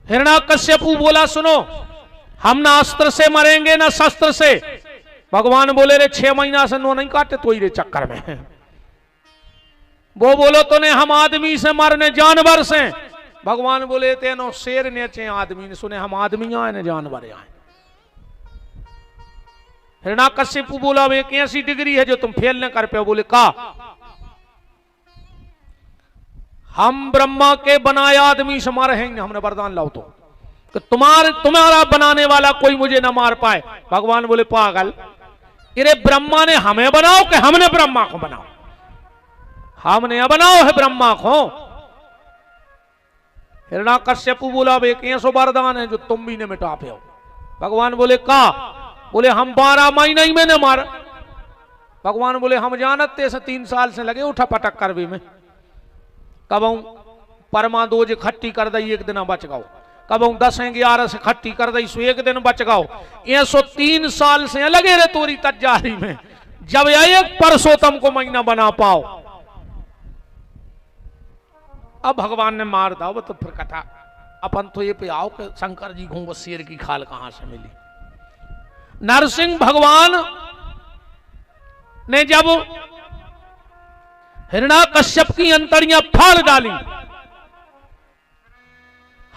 हिरण्याकश्यपु बोला सुनो, हम ना अस्त्र से मरेंगे ना शस्त्र से। भगवान बोले रे 6 महीना से नो नहीं काटे तो ही रे चक्कर में। वो बोलो तो ने हम आदमी से मरने जानवर से। भगवान बोले तेनो शेर ने चे आदमी ने सुने हम आदमी आए ने जानवर आए। हिरण्याकश्यपु बोला वे एक ऐसी डिग्री है जो तुम फेल न कर पे। बोले का हम ब्रह्मा के बनाए आदमी से मार हैं, हमने वरदान लाओ तो कि तुम्हारा बनाने वाला कोई मुझे ना मार पाए। भगवान बोले पागल, अरे ब्रह्मा ने हमें बनाओ कि हमने ब्रह्मा को बनाओ? हमने बनाओ है ब्रह्मा को। हिरण्याकश्यपु बोला एक ऐसा वरदान है जो तुम भी ने मिटा पे हो। भगवान बोले का? बोले हम 12 महीने ही में न मार। भगवान बोले हम जानते से 3 साल से लगे उठा पटक कर भी में। कब परमा 2 खट्टी कर दई 1 दिन बच गाओ, कब 10-11 से खट्टी कर दई सो 1 दिन बच गाओ। ये 3 साल से लगे रहे तोरी तजारी में, जब एक परसोत्तम को महीना बना पाओ। अब भगवान ने मार दाओ तो फिर कथा अपन तो ये पे आओ कि शंकर जी को शेर की खाल कहां से मिली। नरसिंह भगवान ने जब हिरण्याकश्यप की अंतड़ियां फाड़ डाली,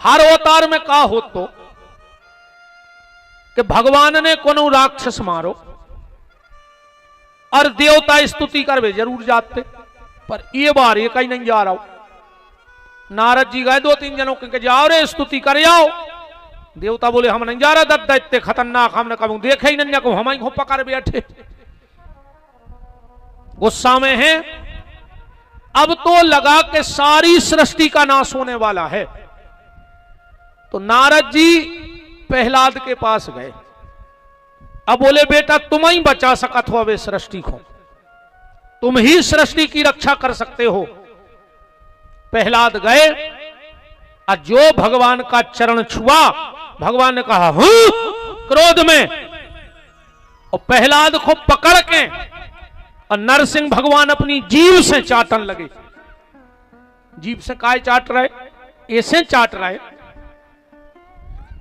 हर अवतार में कहा हो तो कि भगवान ने कोनो राक्षस मारो और देवता स्तुति करवे जरूर जाते, पर ये बार ये कहीं नहीं जा रहा हो। नारद जी गए 2-3 जनों के जाओ रे स्तुति कर आओ। देवता बोले हम नहीं जा रहे, दत्त इतने खतरनाक हमने कभी देखे ही नहीं, को हम ही पकड़ बैठे। गुस्सा में है। अब तो लगा कि सारी सृष्टि का नाश होने वाला है। तो नारद जी प्रहलाद के पास गए। अब बोले बेटा तुम ही बचा सकत हो अबे सृष्टि को, तुम ही सृष्टि की रक्षा कर सकते हो। प्रहलाद गए और जो भगवान का चरण छुआ, भगवान ने कहा हूं क्रोध में, और प्रहलाद को पकड़ के और नरसिंह भगवान अपनी जीभ से चाटन लगे। जीभ से काय चाट रहे? ऐसे चाट रहे।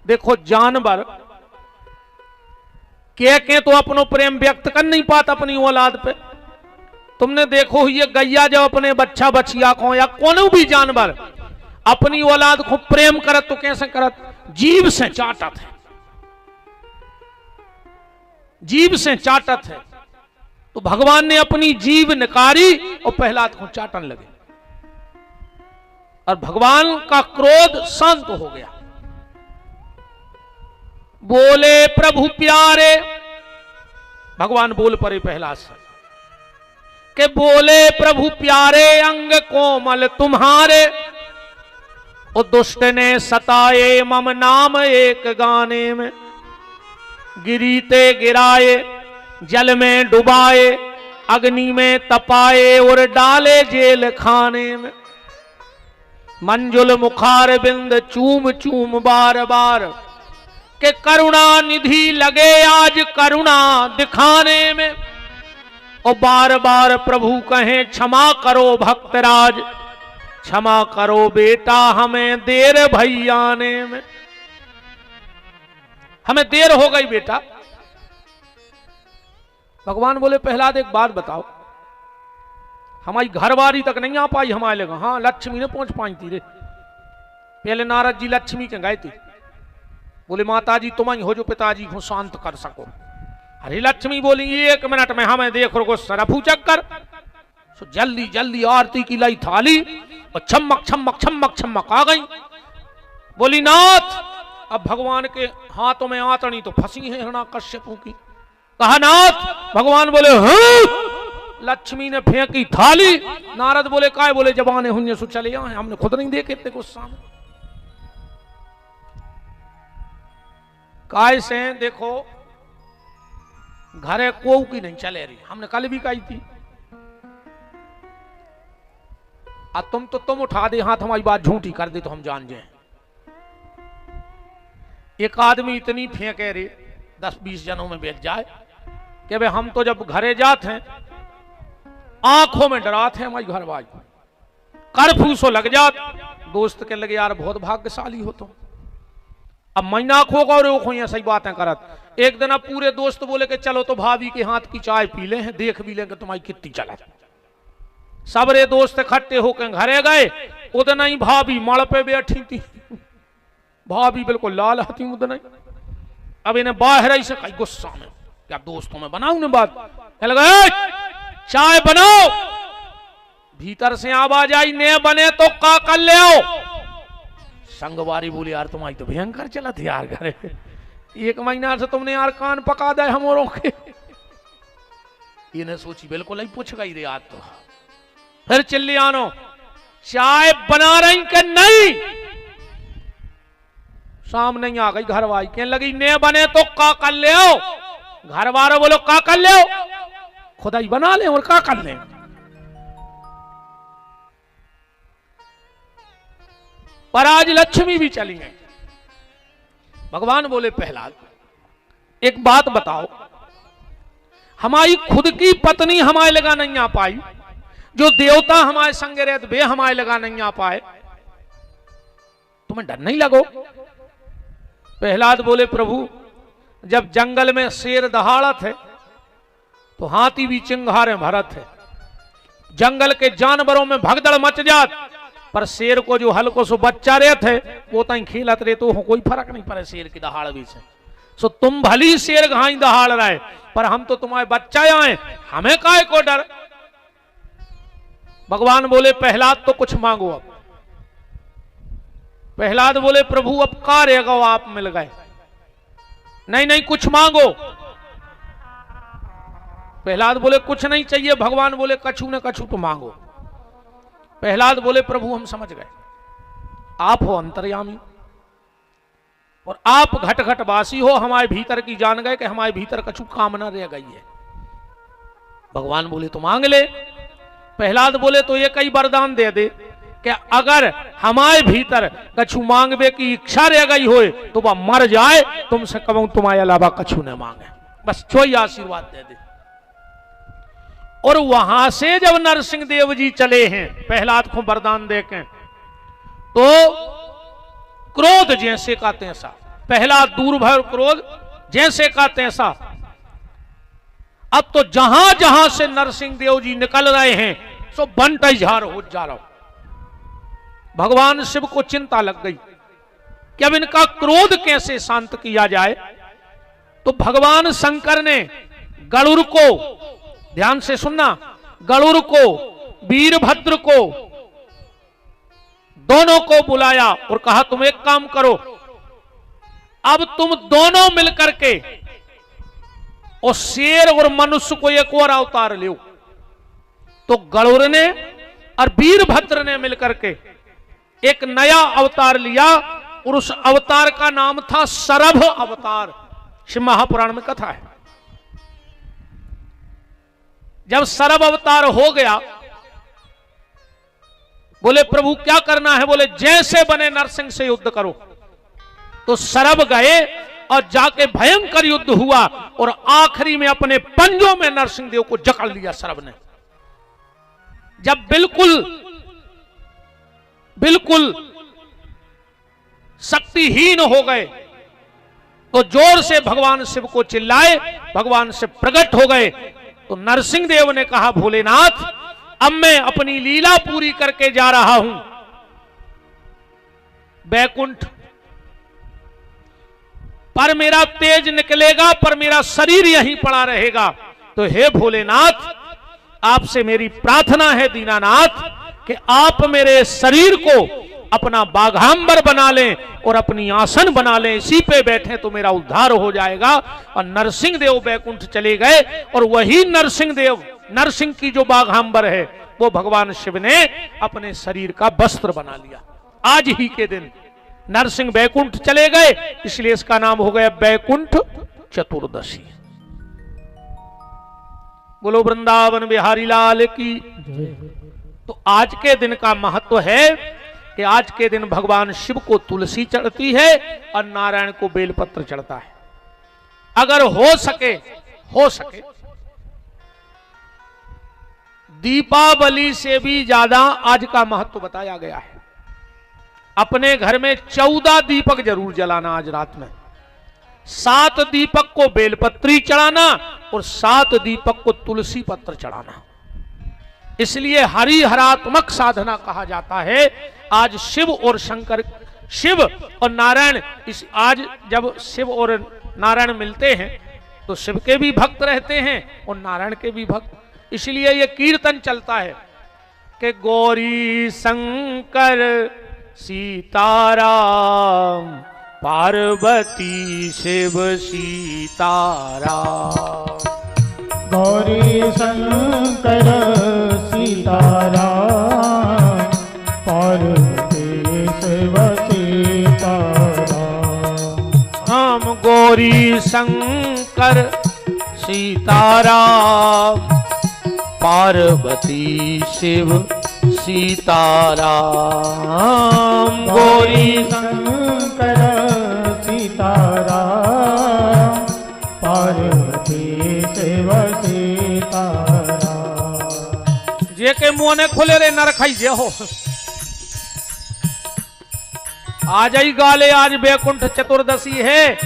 देखो जानवर के तो अपनो प्रेम व्यक्त कर नहीं पाता अपनी औलाद पे। तुमने देखो ये गैया जब अपने बच्चा बचिया को या कोनो भी जानवर अपनी औलाद को प्रेम करत तो कैसे करत? जीभ से चाटत है, जीभ से चाटत है। तो भगवान ने अपनी जीभ निकारी और प्रहलाद को चाटन लगे और भगवान का क्रोध शांत हो गया। बोले प्रभु प्यारे, भगवान बोल पड़े प्रहलाद से के बोले प्रभु प्यारे अंग कोमल तुम्हारे, ओ दुष्ट ने सताए मम नाम एक गाने में। गिरीते गिराए जल में डुबाए, अग्नि में तपाए और डाले जेल खाने में। मंजुल मुखार बिंद चूम चूम बार बार, के करुणा निधि लगे आज करुणा दिखाने में। और बार बार प्रभु कहें क्षमा करो भक्तराज, क्षमा करो बेटा हमें देर भई आने में, हमें देर हो गई बेटा। भगवान बोले प्रहलाद एक बात बताओ, हमारी घरवारी तक नहीं आ पाई हमारे लगा? हाँ लक्ष्मी ने पहुंच पाई थी रे। पहले नारद जी लक्ष्मी के गए थे, बोले माता जी तुम ही हो जो पिताजी को शांत कर सको। अरे लक्ष्मी बोली 1 मिनट में हमें देख रखो सरफू चक्कर। सो जल्दी जल्दी आरती की लाई थाली और छमक छमक छमक छमक आ गई। बोली नाथ, अब भगवान के हाथों में आतनी तो फंसी है हिरण्याकश्यपु की। कहा नाथ, भगवान बोले हाँ। लक्ष्मी ने फेंकी थाली। नारद बोले काय? बोले जबाने हुन्ने सो चले आए, हमने खुद नहीं देखे इतने गुस्सा में। काय से देखो घरे को की नहीं चले रही, हमने कल भी कही थी। तुम उठा दे हाथ, हमारी बात झूठी कर दे तो हम जान जाए। एक आदमी इतनी फेंके रे 10-20 जनों में बैठ जाए, कि भाई हम तो जब घरे जाते हैं आंखों में डराते हैं हमारी घरवाली, कर्फ्यू सो लग जात। दोस्त के लगे यार बहुत भाग्यशाली हो तुम, अब महीना खो गौ रो खोइया सही बातें करत। एक दिन अब पूरे दोस्त बोले कि चलो तो भाभी के हाथ की चाय पी ले हैं, देख भी लेंगे तुम्हारी कितनी चला। सबरे दोस्त इकट्ठे होकर घरे गए, उतना ही भाभी मड़ पे बैठी थी, भाभी बिल्कुल लाल हती उतना ही। अब इन्हें बाहर ही से कई गुस्सा में क्या दोस्तों में बनाऊ ने बात लगा चाय बनाओ, भीतर से आवाज आई ने बने तो का कर ले आओ। संगवारी बोली यार तुम्हारी तो भयंकर चला थी यार घरे, एक महीना से तुमने यार कान पका दे हमों के। इन्हें सोची बिल्कुल ही पूछ गई रे आज तो। फिर चिल्ली आनो चाय बना रही कि नहीं, शाम नहीं आ गई घरवाली कहने लगी ने बने तो का कर ले आओ। घर वालों बोलो का कर ले आओ, खुदा ही बना ले और का कर ले। पर आज लक्ष्मी भी चली गई। भगवान बोले प्रहलाद एक बात बताओ, हमारी खुद की पत्नी हमारे लगा नहीं आ पाई, जो देवता हमारे संग रहते वे हमारे लगा नहीं आ पाए, तुम्हें डर नहीं लगो। प्रहलाद बोले प्रभु जब जंगल में शेर दहाड़त है तो हाथी भी चिंगारे भरत है, जंगल के जानवरों में भगदड़ मच जात, पर शेर को जो हल्को सो बच्चा रहते है वो तई खेलत रहे तो कोई फर्क नहीं पड़े शेर की दहाड़ भी से। सो तुम भली शेर घाई दहाड़ रहे, पर हम तो तुम्हारे बच्चा आए, हमें काहे को डर। भगवान बोले प्रहलाद तो कुछ मांगो। अब प्रहलाद बोले प्रभु अब का रहेगा, आप मिल गए। नहीं नहीं कुछ मांगो। प्रहलाद बोले कुछ नहीं चाहिए। भगवान बोले कछु न कछु तो मांगो। प्रहलाद बोले प्रभु हम समझ गए, आप हो अंतर्यामी और आप घट घट वासी हो, हमारे भीतर की जान गए कि हमारे भीतर कछु कामना रह गई है। भगवान बोले तो मांग ले। प्रहलाद बोले तो ये कई वरदान दे दे कि अगर हमारे भीतर कछु मांगवे की इच्छा रह गई हो तो वह मर जाए, तुमसे कहूं तुम्हारे अलावा कछु न मांगे, बस चोई आशीर्वाद दे दे। और वहां से जब नरसिंह देव जी चले हैं प्रहलाद को वरदान देके, तो क्रोध जैसे का तैसा, पहला दूर भर क्रोध जैसे का तैसा। अब तो जहां जहां से नरसिंह देव जी निकल रहे हैं सो बंट झार हो जा रहा। भगवान शिव को चिंता लग गई कि अब इनका क्रोध कैसे शांत किया जाए। तो भगवान शंकर ने गरुड़ को, ध्यान से सुनना, गरुड़ को वीरभद्र को दोनों को बुलाया और कहा तुम एक काम करो, अब तुम दोनों मिलकर के और शेर और मनुष्य को एक और अवतार लो। तो गरुड़ ने और वीरभद्र ने मिलकर के एक नया अवतार लिया और उस अवतार का नाम था सरभ अवतार। शिव महापुराण में कथा है। जब सरभ अवतार हो गया, बोले प्रभु क्या करना है, बोले जैसे बने नरसिंह से युद्ध करो। तो सरभ गए और जाके भयंकर युद्ध हुआ और आखिरी में अपने पंजों में नरसिंह देव को जकड़ लिया सरभ ने। जब बिल्कुल शक्तिहीन हो गए तो जोर से भगवान शिव को चिल्लाए, भगवान शिव प्रकट हो गए। तो नरसिंह देव ने कहा भोलेनाथ अब मैं अपनी लीला पूरी करके जा रहा हूं बैकुंठ, पर मेरा तेज निकलेगा, पर मेरा शरीर यहीं पड़ा रहेगा। तो हे भोलेनाथ आपसे मेरी प्रार्थना है दीनानाथ कि आप मेरे शरीर को अपना बाघांबर बना लें और अपनी आसन बना लें, इसी पे बैठे तो मेरा उद्धार हो जाएगा। और नरसिंह देव बैकुंठ चले गए और वही नरसिंह देव, नरसिंह की जो बाघांबर है वो भगवान शिव ने अपने शरीर का वस्त्र बना लिया। आज ही के दिन नरसिंह बैकुंठ चले गए, इसलिए इसका नाम हो गया बैकुंठ चतुर्दशी। बोलो वृंदावन बिहारी लाल की। तो आज के दिन का महत्व है कि आज के दिन भगवान शिव को तुलसी चढ़ती है और नारायण को बेलपत्र चढ़ता है। अगर हो सके दीपावली से भी ज्यादा आज का महत्व बताया गया है। अपने घर में 14 दीपक जरूर जलाना आज रात में। 7 दीपक को बेलपत्री चढ़ाना और 7 दीपक को तुलसी पत्र चढ़ाना। इसलिए हरिहरात्मक साधना कहा जाता है। आज शिव और शंकर, शिव और नारायण, इस आज जब शिव और नारायण मिलते हैं तो शिव के भी भक्त रहते हैं और नारायण के भी भक्त। इसलिए ये कीर्तन चलता है कि गौरी शंकर सीताराम, पार्वती शिव सीताराम। गौरी शंकर सीताराम, पार्वती शिव सीताराम। हम गौरी शंकर सीताराम, पार्वती शिव सीताराम। गौरी शंकर सीताराम, पार्वती शिव सीताराम। जे के मुंह ने खोले रे न रखाई जे हो। आज ही गाले, आज बैकुंठ चतुर्दशी है।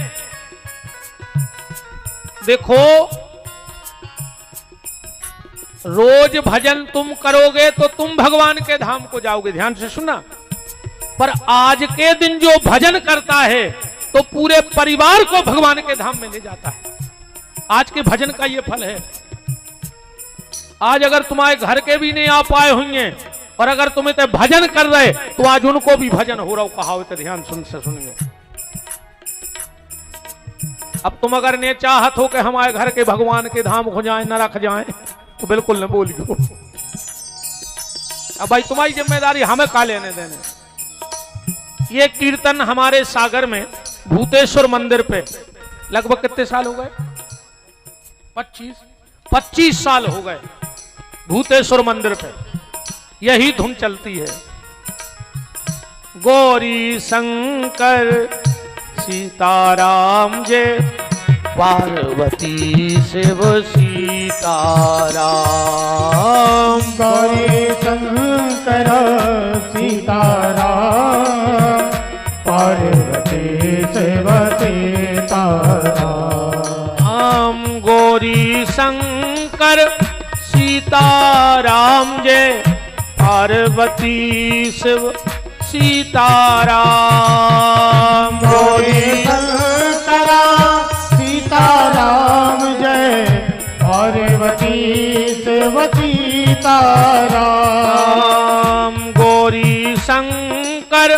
देखो, रोज भजन तुम करोगे तो तुम भगवान के धाम को जाओगे। ध्यान से सुनना। पर आज के दिन जो भजन करता है तो पूरे परिवार को भगवान के धाम में ले जाता है। आज के भजन का ये फल है। आज अगर तुम्हारे घर के भी नहीं आ पाए होंगे और अगर तुम्हें तो भजन कर रहे तो आज उनको भी भजन हो रहा हो कहा हो। तो ध्यान से सुनिए। अब तुम अगर ने चाहत हो कि हमारे घर के भगवान के धाम हो जाए, न रख जाए, तो बिल्कुल न बोलियो। अब भाई तुम्हारी जिम्मेदारी, हमें का लेने देने। ये कीर्तन हमारे सागर में भूतेश्वर मंदिर पे लगभग कितने साल हो गए? 25 साल हो गए। भूतेश्वर मंदिर पे यही धुन चलती है। गौरी शंकर सीताराम जय, पार्वती शिव सीताराम। गौरी शंकर सीताराम, पार्वती शिव सीताराम। गौरी शंकर सीताराम जय, पार्वती शिव सीताराम। गौरी शंकर सीताराम जय, पार्वती शिव सीताराम। गौरी शंकर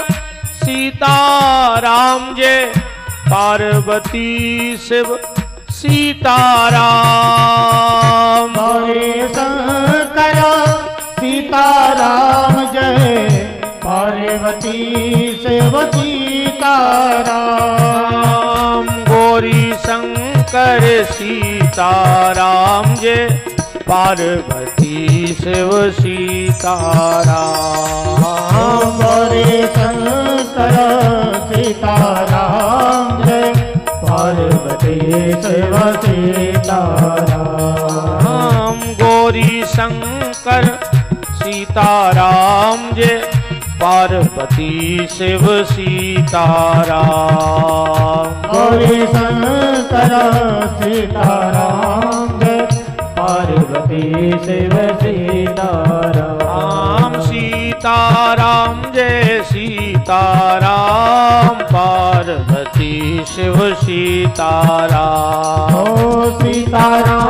सीताराम जय, पार्वती शिव सीताराम। गौरी शंकर सीताराम जय, पार्वती शिव सीताराम। गौरी शंकर सीताराम जय, पार्वती शिव सीताराम। गौरी शंकर सीताराम जय, पार्वती शिव सीताराम। गौरी शंकर सीताराम जय, पार्वती शिव सीताराम। गौरी शंकर सीताराम जय, पार्वती शिव सीताराम। सीताराम जय सीताराम, पार्वती शिव सीताराम। ओ सीताराम